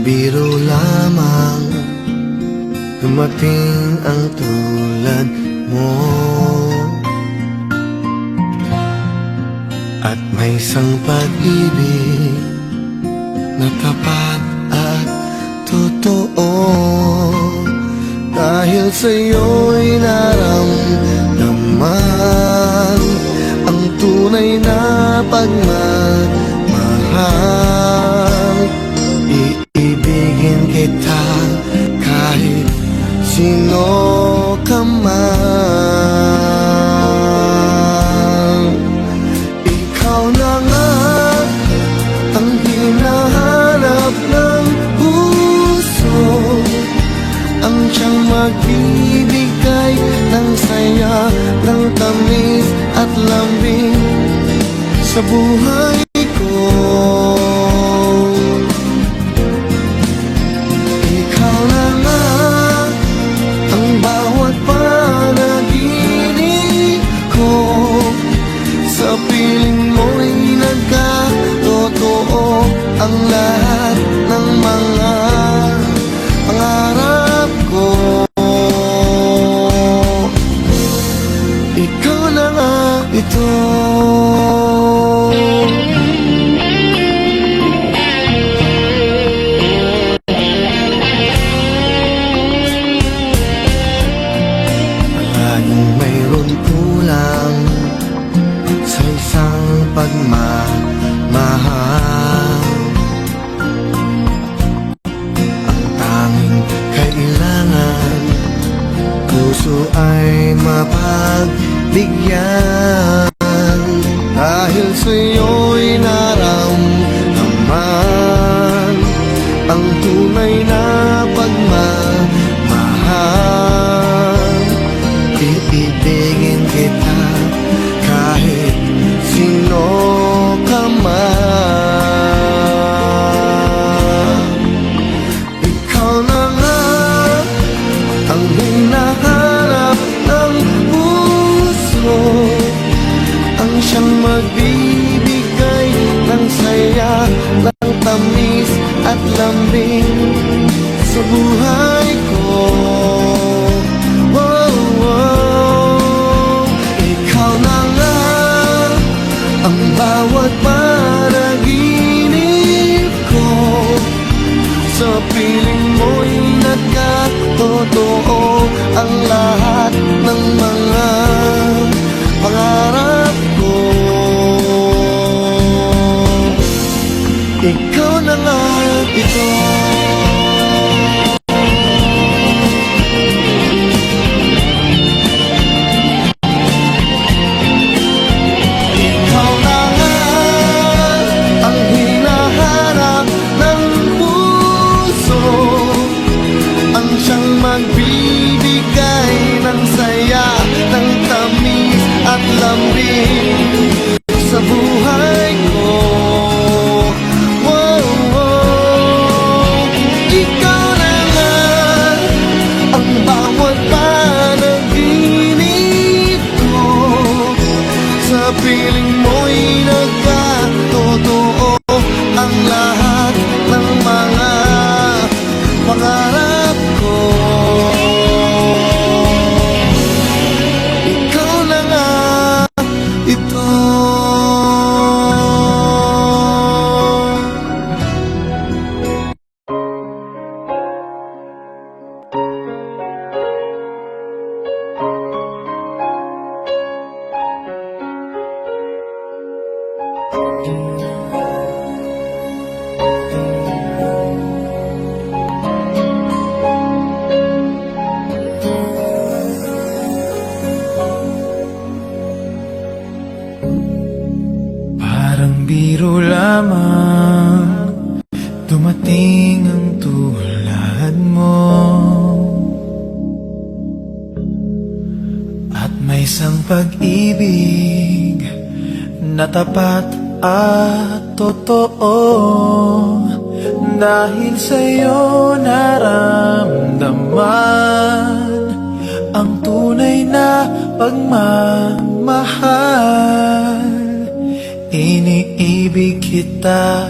biro lamang, dumating ang tulad mo. At may isang pag-ibig na tapat at totoo. Dahil sa'yo'y naramdaman ang tunay na pagmamahal. Iibigin kita kahit sino ka man. Ikaw na nga ang hinahanap ng puso, ang siyang magbibigay ng saya, ng tamis at lambing sa buhay ko. Ikaw na nga ang bawat panaginip ko, sa piling mo'y nagkatotoo ang lahat ng mga pangarap ko. Ikaw na nga ito. Palaging mayroon kulang sa isang pagmamahal. Ang tanging kailangan, puso ay mapagbigyan. Dahil sa'yo'y naramdaman ang tunay na pagmamahal. Iibigin kita kahit sino ka man. Ikaw na nga ang hinahanap ng puso, ang siyang magbibigay ng saya, ng tamis at lambing sa buhay ko. Oh, oh. Ikaw na nga ang bawat panaginip ko, sa piling mo'y nagkatotoo ang lahat ng mga pangarap ko. Ikaw na nga ito. Ikaw na nga ang hinahanap ng puso, ang siyang magbibigay ng saya, ng tamis at lambing sa buhay ko. Wow, wow. Ikaw na nga ang bawat panaginip ko, sa piling mo'y nagkatotoo ang lahat ng mga pangarap ko. Ikaw na nga ito. Parang biro lamang, dumating ang tulad mo. At may isang pag-ibig na tapat at totoo. Dahil sa'yo naramdaman ang tunay na pagmamahal. Iniibig kita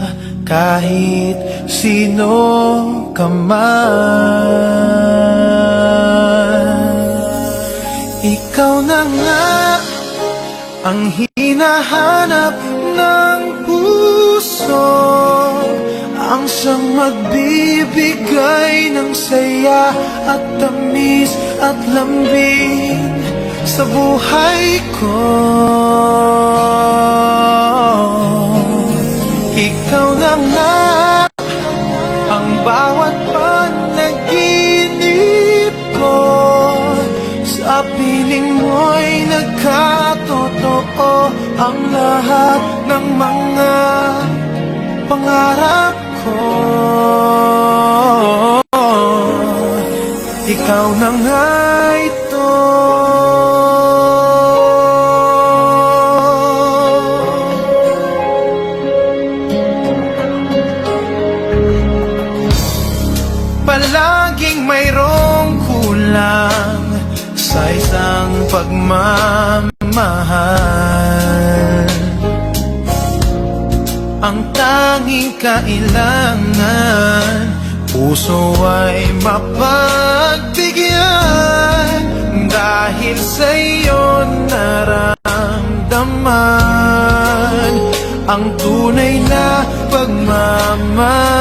kahit sino ka man. Ikaw na nga ang hinahanap ng puso, ang siyang magbibigay ng saya at tamis at lambing sa buhay ko. Ikaw na nga ang bawat panaginip ko, sa piling mo'y nagkatotoo ang lahat ng mga pangarap ko. Ikaw na nga ito. Palaging mayroong kulang sa isang pagmamahal. Ang tanging kailangan, puso ay mapagbigyan, dahil sa'yo naramdaman ang tunay na pagmamahal.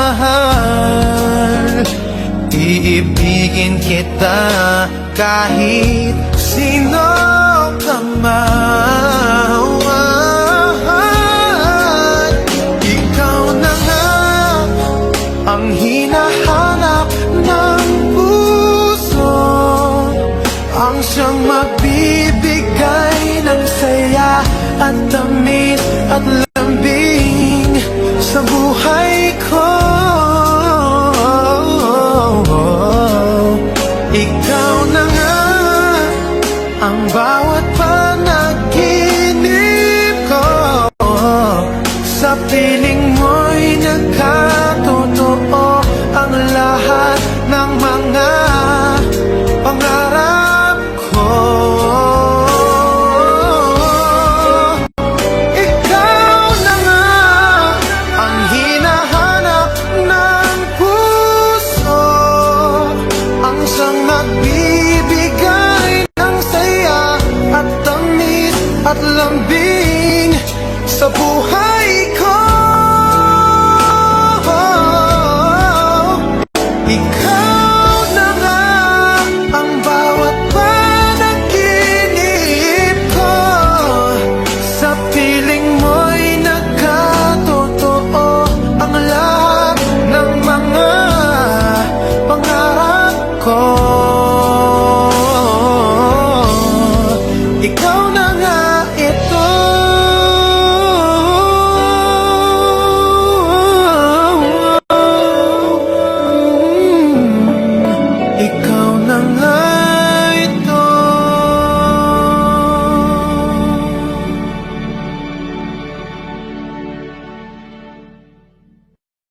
Iibigin kita kahit sino ka man. Ikaw na nga ang hinahanap ng puso, ang siyang magbibigay ng saya at tamis at lambing sa buhay ko. Ikaw na nga ang bawat panaginip ko, sa piling mo'y nagkatotoo ang lahat ng mga pangarap